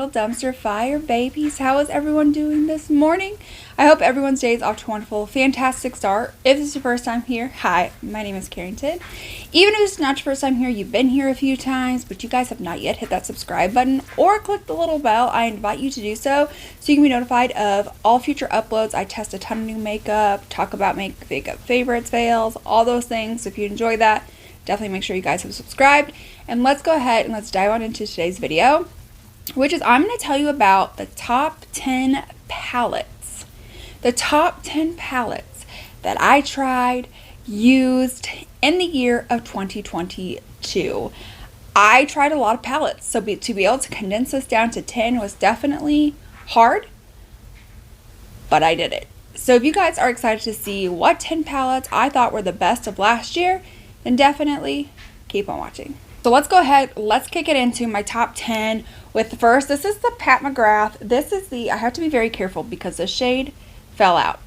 little dumpster fire babies. How is everyone doing this morning? I hope everyone's day is off to a wonderful, fantastic start. If this is your first time here, hi, my name is Carrington. Even if it's not your first time here, you've been here a few times, but you guys have not yet hit that subscribe button or click the little bell, I invite you to do so you can be notified of all future uploads. I test a ton of new makeup, talk about makeup favorites, fails, all those things. So if you enjoy that, definitely make sure you guys have subscribed. And let's go ahead and let's dive on into today's video, which is I'm going to tell you about the top 10 palettes. The top 10 palettes that I tried, used in the year of 2022. I tried a lot of palettes, so to be able to condense this down to 10 was definitely hard, but I did it. So if you guys are excited to see what 10 palettes I thought were the best of last year, then definitely keep on watching. So let's go ahead, let's kick it into my top 10 with the first. This is the Pat McGrath. This is the, I have to be very careful because the shade fell out.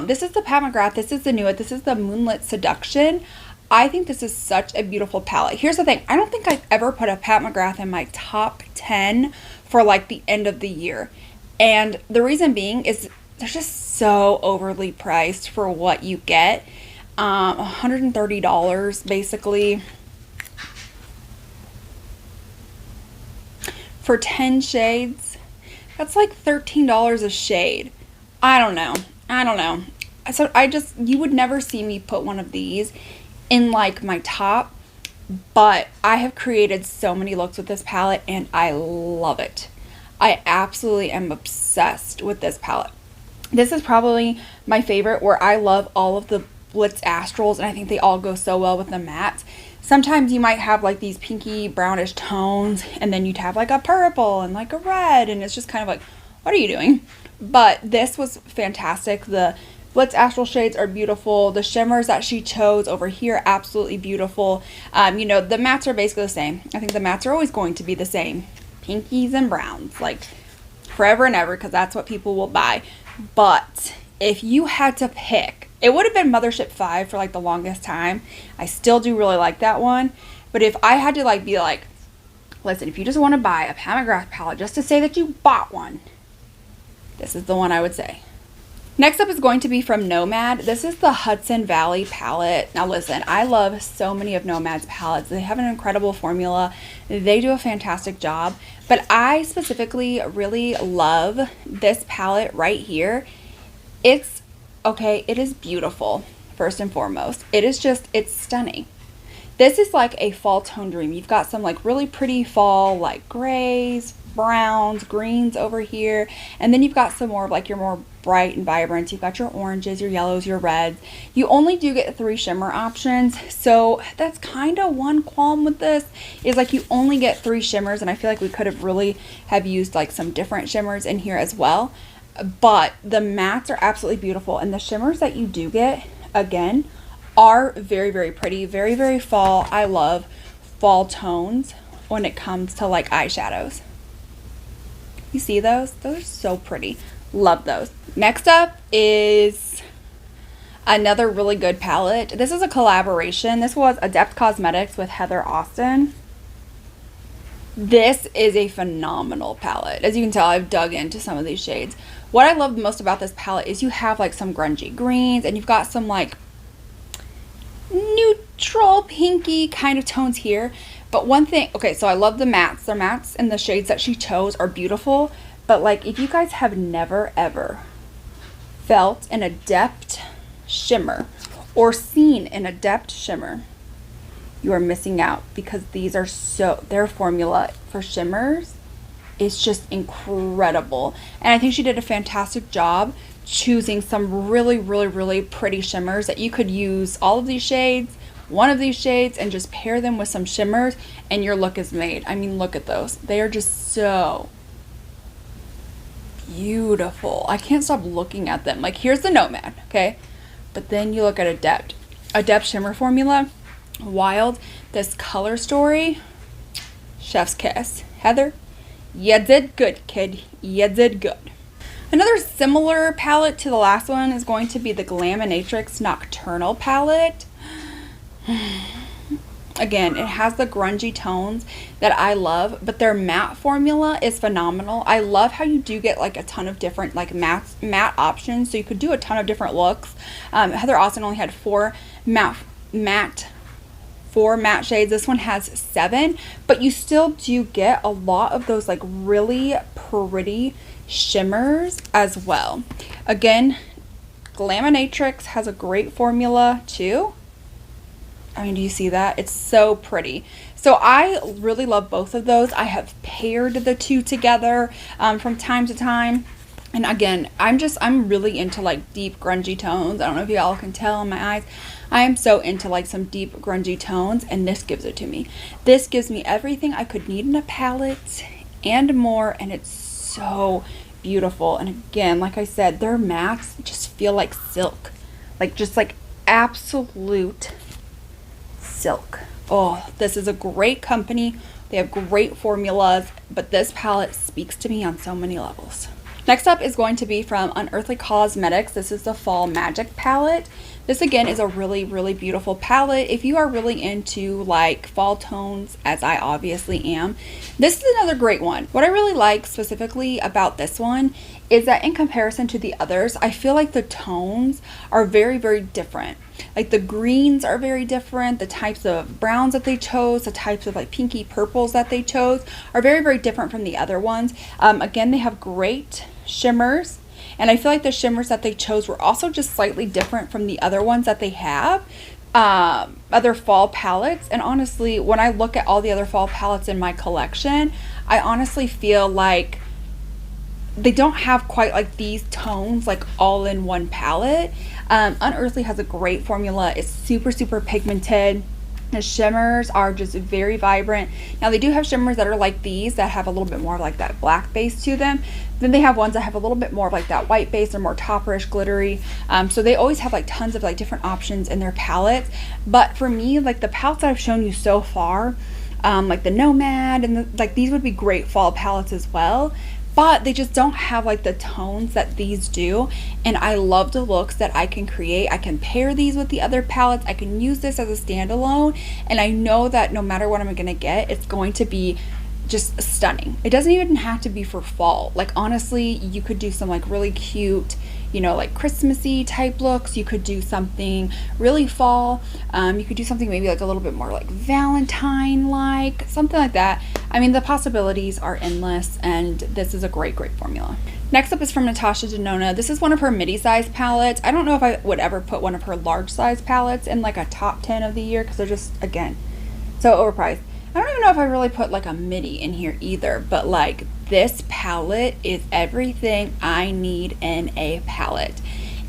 This is the Pat McGrath. This is the new, this is the Moonlit Seduction. I think this is such a beautiful palette. Here's the thing. I don't think I've ever put a Pat McGrath in my top 10 for like the end of the year. And the reason being is they're just so overly priced for what you get. $130 basically for 10 shades. That's like $13 a shade. I don't know. So you would never see me put one of these in like my top, but I have created so many looks with this palette and I love it. I absolutely am obsessed with this palette. This is probably my favorite, where I love all of the Blitz Astrals and I think they all go so well with the mattes. Sometimes you might have like these pinky brownish tones and then you'd have like a purple and like a red, and it's just kind of like, what are you doing? But this was fantastic. The Blitz Astral shades are beautiful. The shimmers that she chose over here, absolutely beautiful. You know, the mattes are basically the same. I think the mattes are always going to be the same. Pinkies and browns, like forever and ever, because that's what people will buy. But if you had to pick, it would have been Mothership 5 for like the longest time. I still do really like that one. But if I had to like be like, listen, if you just want to buy a Pat McGrath palette just to say that you bought one, this is the one I would say. Next up is going to be from Nomad. This is the Hudson Valley palette. Now listen, I love so many of Nomad's palettes. They have an incredible formula. They do a fantastic job. But I specifically really love this palette right here. It is beautiful, first and foremost. It's stunning. This is like a fall tone dream. You've got some like really pretty fall like grays, browns, greens over here, and then you've got some more of like your more bright and vibrant. You've got your oranges, your yellows, your reds. You only do get 3 shimmer options, so that's kind of one qualm with this, is like you only get 3 shimmers, and I feel like we could have really have used like some different shimmers in here as well. But the mattes are absolutely beautiful, and the shimmers that you do get, again, are very, very pretty, very, very fall. I love fall tones when it comes to like eyeshadows. You see those? Those are so pretty. Love those. Next up is another really good palette. This is a collaboration. This was Adept Cosmetics with Heather Austin. This is a phenomenal palette. As you can tell, I've dug into some of these shades. What I love most about this palette is you have like some grungy greens, and you've got some like neutral pinky kind of tones here. But one thing, okay, so I love the mattes. The mattes and the shades that she chose are beautiful. But like, if you guys have never ever felt an Adept shimmer or seen an Adept shimmer, you are missing out, because these are their formula for shimmers is just incredible. And I think she did a fantastic job choosing some really, really, really pretty shimmers that you could use all of these shades, one of these shades, and just pair them with some shimmers and your look is made. I mean, look at those. They are just so beautiful. I can't stop looking at them. Like, here's the Nomad, okay? But then you look at Adept shimmer formula, wild. This color story, chef's kiss. Heather, you did good, kid. You did good. Another similar palette to the last one is going to be the Glaminatrix Nocturnal palette. Again, it has the grungy tones that I love, but their matte formula is phenomenal. I love how you do get like a ton of different like matte options, so you could do a ton of different looks. Heather Austin only had four matte shades. This one has 7, but you still do get a lot of those like really pretty shimmers as well. Again, Glaminatrix has a great formula too. I mean, do you see that? It's so pretty. So I really love both of those. I have paired the two together from time to time. And again, I'm really into like deep grungy tones. I don't know if y'all can tell in my eyes. I am so into like some deep grungy tones, and this gives it to me. This gives me everything I could need in a palette and more, and it's so beautiful. And again, like I said, their mattes just feel like silk. Like just like absolute silk. Oh, this is a great company. They have great formulas, but this palette speaks to me on so many levels. Next up is going to be from Unearthly Cosmetics. This is the Fall Magic palette. This again is a really, really beautiful palette. If you are really into like fall tones, as I obviously am, this is another great one. What I really like specifically about this one is that in comparison to the others, I feel like the tones are very, very different. Like the greens are very different. The types of browns that they chose, the types of like pinky purples that they chose are very, very different from the other ones. Again, they have great shimmers. And I feel like the shimmers that they chose were also just slightly different from the other ones that they have, other fall palettes. And honestly, when I look at all the other fall palettes in my collection, I honestly feel like they don't have quite like these tones like all in one palette. Unearthly has a great formula. It's super, super pigmented. The shimmers are just very vibrant. Now they do have shimmers that are like these that have a little bit more of like that black base to them. Then they have ones that have a little bit more of like that white base or more topperish glittery. So they always have like tons of like different options in their palettes. But for me, like the palettes that I've shown you so far, like the Nomad and like these would be great fall palettes as well. But they just don't have like the tones that these do, and I love the looks that I can create. I can pair these with the other palettes. I can use this as a standalone, and I know that no matter what I'm gonna get, it's going to be just stunning. It doesn't even have to be for fall. Like honestly, you could do some like really cute, you know, like Christmassy type looks. You could do something really fall. You could do something maybe like a little bit more like Valentine like, something like that. I mean, the possibilities are endless, and this is a great, great formula. Next up is from Natasha Denona. This is one of her midi size palettes. I don't know if I would ever put one of her large size palettes in like a top 10 of the year because they're just, again, so overpriced. I don't even know if I really put like a midi in here either, but like this palette is everything I need in a palette.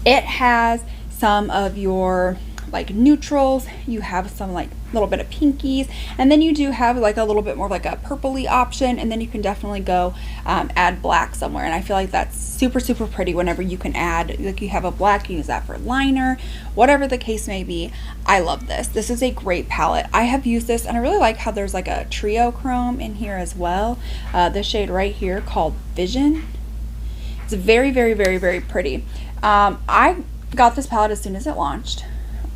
It has some of your like neutrals, you have some like little bit of pinkies, and then you do have like a little bit more like a purpley option, and then you can definitely go add black somewhere. And I feel like that's super, super pretty whenever you can add, like you have a black, you use that for liner, whatever the case may be. I love this. This is a great palette. I have used this, and I really like how there's like a trio chrome in here as well. This shade right here called Vision. It's very, very, very, very pretty. I got this palette as soon as it launched,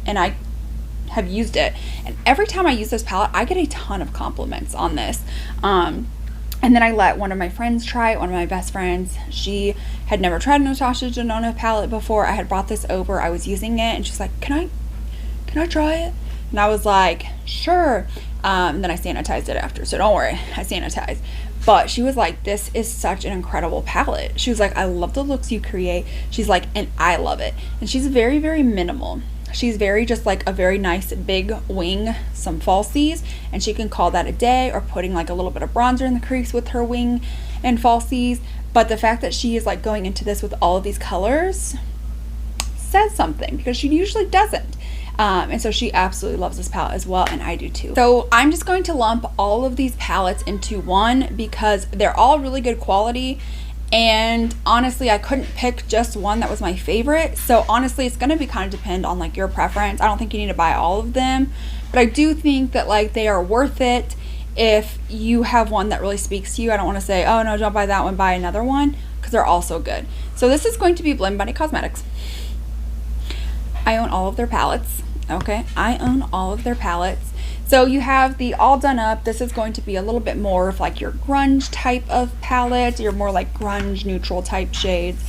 and I have used it, and every time I use this palette I get a ton of compliments on this. And then I let one of my friends try it, one of my best friends. She had never tried a Natasha Denona palette before. I had brought this over, I was using it, and she's like, can I try it? And I was like, sure. And then I sanitized it after, so don't worry, I sanitized. But she was like, this is such an incredible palette. She was like, I love the looks you create. She's like, and I love it. And she's very, very minimal. She's very just like a very nice big wing, some falsies, and she can call that a day, or putting like a little bit of bronzer in the crease with her wing and falsies. But the fact that she is like going into this with all of these colors says something, because she usually doesn't. And so she absolutely loves this palette as well, and I do too. So I'm just going to lump all of these palettes into one because they're all really good quality. And honestly, I couldn't pick just one that was my favorite. So honestly, it's going to be kind of depend on like your preference. I don't think you need to buy all of them, but I do think that like they are worth it if you have one that really speaks to you. I don't want to say, oh no, don't buy that one, buy another one, because they're all so good. So this is going to be Blvd Cosmetics. I own all of their palettes. Okay, I own all of their palettes. So you have the All Done Up. This is going to be a little bit more of like your grunge type of palette, your more like grunge neutral type shades.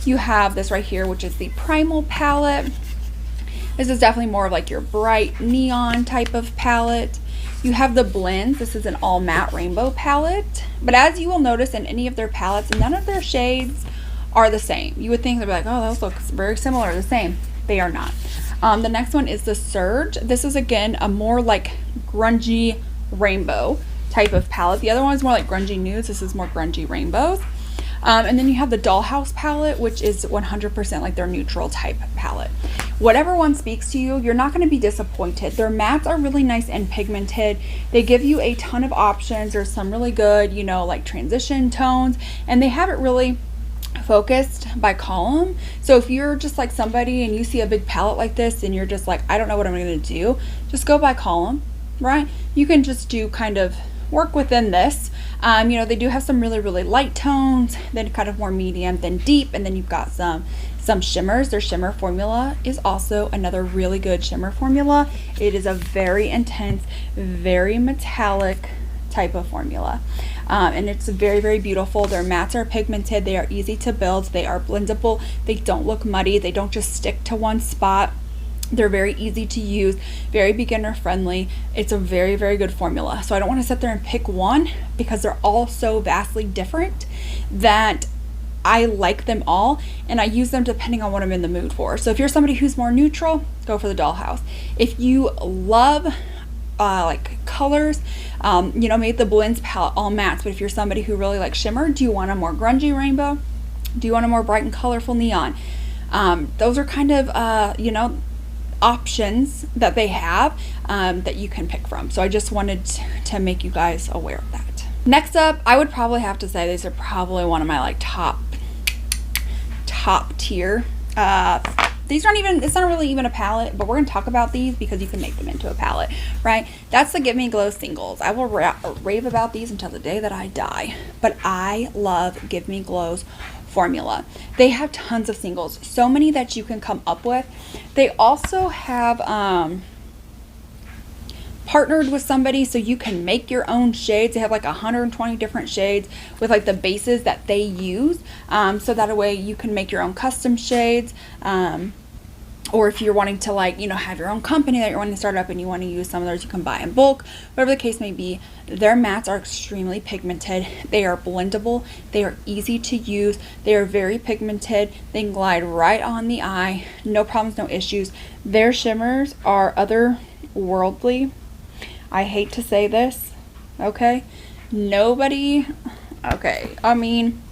You have this right here, which is the Primal palette. This is definitely more of like your bright neon type of palette. You have the Blends. This is an all matte rainbow palette. But as you will notice in any of their palettes, none of their shades are the same. You would think they'd be like, oh, those look very similar, the same. They are not. The next one is the Surge. This is again a more like grungy rainbow type of palette. The other one is more like grungy nudes. This is more grungy rainbows. And then you have the Dollhouse palette, which is 100% like their neutral type palette. Whatever one speaks to you, you're not going to be disappointed. Their mattes are really nice and pigmented. They give you a ton of options. There's some really good, you know, like transition tones, and they have it really focused by column. So if you're just like somebody and you see a big palette like this and you're just like, I don't know what I'm going to do, just go by column, right? You can just do kind of work within this. You know, they do have some really, really light tones, then kind of more medium, then deep, and then you've got some shimmers. Their shimmer formula is also another really good shimmer formula. It is a very intense, very metallic type of formula. And it's very, very beautiful. Their mattes are pigmented. They are easy to build. They are blendable. They don't look muddy. They don't just stick to one spot. They're very easy to use, very beginner friendly. It's a very, very good formula. So I don't want to sit there and pick one because they're all so vastly different that I like them all and I use them depending on what I'm in the mood for. So if you're somebody who's more neutral, go for the Dollhouse. If you love like colors, you know, make the Blends palette all mattes. But if you're somebody who really likes shimmer, do you want a more grungy rainbow? Do you want a more bright and colorful neon? Those are kind of, you know, options that they have that you can pick from. So I just wanted to make you guys aware of that. Next up, I would probably have to say these are probably one of my like top tier. These aren't even, it's not really even a palette, but we're going to talk about these because you can make them into a palette, right? That's the Give Me Glow singles. I will rave about these until the day that I die, but I love Give Me Glow's formula. They have tons of singles, so many that you can come up with. They also have partnered with somebody so you can make your own shades. They have like 120 different shades with like the bases that they use, so that way you can make your own custom shades. Or if you're wanting to, like, you know, have your own company that you're wanting to start up and you want to use some of those, you can buy in bulk, whatever the case may be. Their mattes are extremely pigmented. They are blendable. They are easy to use. They are very pigmented. They can glide right on the eye. No problems, no issues. Their shimmers are otherworldly. I hate to say this, okay? I mean,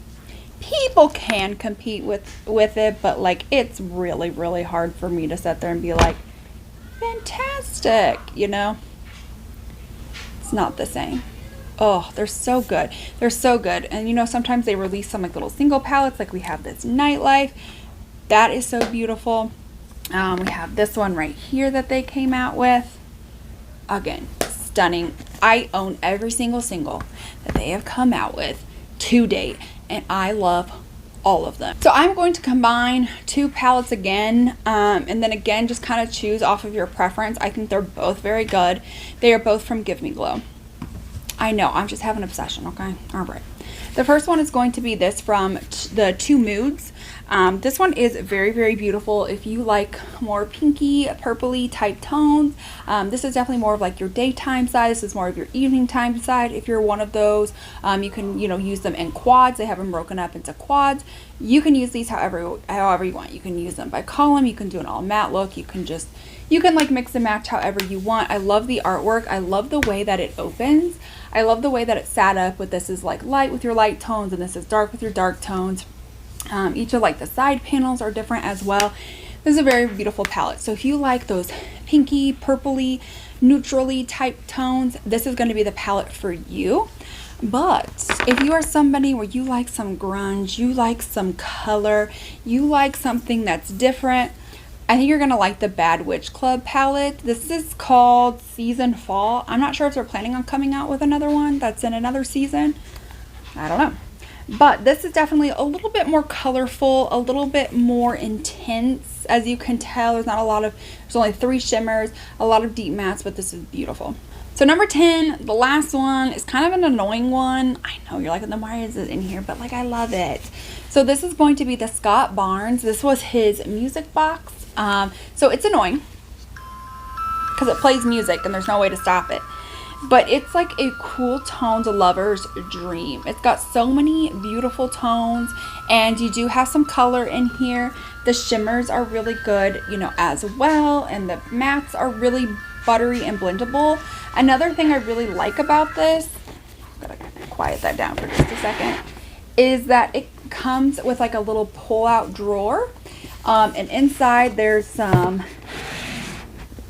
people can compete with it, but like it's really, really hard for me to sit there and be like, fantastic, you know? It's not the same. Oh, they're so good. They're so good. And you know, sometimes they release some like little single palettes, like we have this Nightlife. That is so beautiful. We have this one right here that they came out with. Again, stunning. I own every single single that they have come out with to date, and I love all of them. So I'm going to combine two palettes again, and then again just kind of choose off of your preference. I think they're both very good. They are both from Give Me Glow. I know, I'm just having an obsession, okay? All right. The first one is going to be this from the Two Moods. This one is very, very beautiful. If you like more pinky, purpley type tones, this is definitely more of like your daytime side. This is more of your evening time side. If you're one of those, you can, you know, use them in quads. They have them broken up into quads. You can use these however you want. You can use them by column. You can do an all matte look. You can like mix and match however you want. I love the artwork. I love the way that it opens. I love the way that it's sat up with this is like light with your light tones and this is dark with your dark tones. Each of like the side panels are different as well. This is a very beautiful palette. So if you like those pinky, purpley, neutrally type tones, this is going to be the palette for you. But if you are somebody where you like some grunge, you like some color, you like something that's different, I think you're going to like the Bad Witch Club palette. This is called Season Fall. I'm not sure if they're planning on coming out with another one that's in another season. I don't know. But this is definitely a little bit more colorful, a little bit more intense. As you can tell, there's only 3 shimmers, a lot of deep mattes, but this is beautiful. So number 10, the last one, is kind of an annoying one. I know you're like, then why is it in here? But like, I love it. So this is going to be the Scott Barnes. This was his music box. So it's annoying because it plays music and there's no way to stop it. But it's like a cool tones lover's dream. It's got so many beautiful tones, and you do have some color in here. The shimmers are really good, you know, as well, and the mattes are really buttery and blendable. Another thing I really like about this, gotta quiet that down for just a second, is that it comes with like a little pull-out drawer, and inside there's some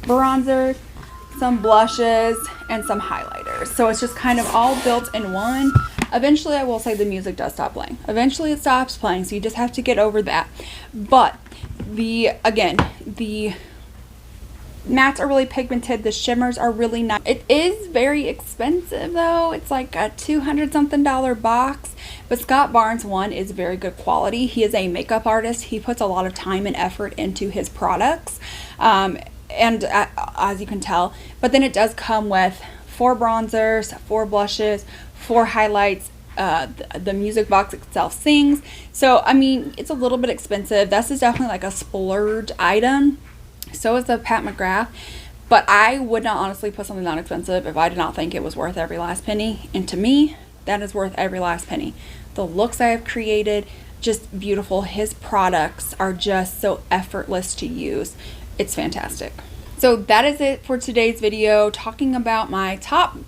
bronzer, some blushes, and some highlighters. So it's just kind of all built in one. Eventually, I will say the music does stop playing. Eventually it stops playing, so you just have to get over that. But the mattes are really pigmented. The shimmers are really nice. It is very expensive though. It's like a $200 something box. But Scott Barnes one is very good quality. He is a makeup artist. He puts a lot of time and effort into his products. And as you can tell, but then it does come with 4 bronzers, 4 blushes, 4 highlights. The music box itself sings. So I mean, it's a little bit expensive. This is definitely like a splurge item. So is the Pat McGrath, but I would not honestly put something that expensive if I did not think it was worth every last penny. And to me, that is worth every last penny. The looks I have created, just beautiful. His products are just so effortless to use. It's fantastic. So that is it for today's video, talking about my top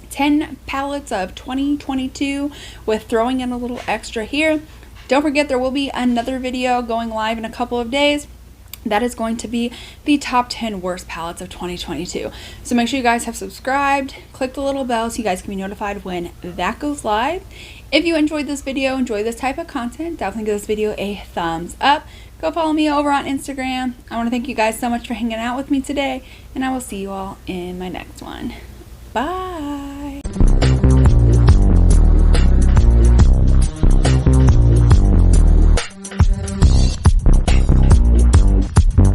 10 palettes of 2022 with throwing in a little extra here. Don't forget, there will be another video going live in a couple of days. That is going to be the top 10 worst palettes of 2022. So make sure you guys have subscribed, click the little bell so you guys can be notified when that goes live. If you enjoyed this video, enjoy this type of content, definitely give this video a thumbs up. Go follow me over on Instagram. I want to thank you guys so much for hanging out with me today, and I will see you all in my next one. Bye.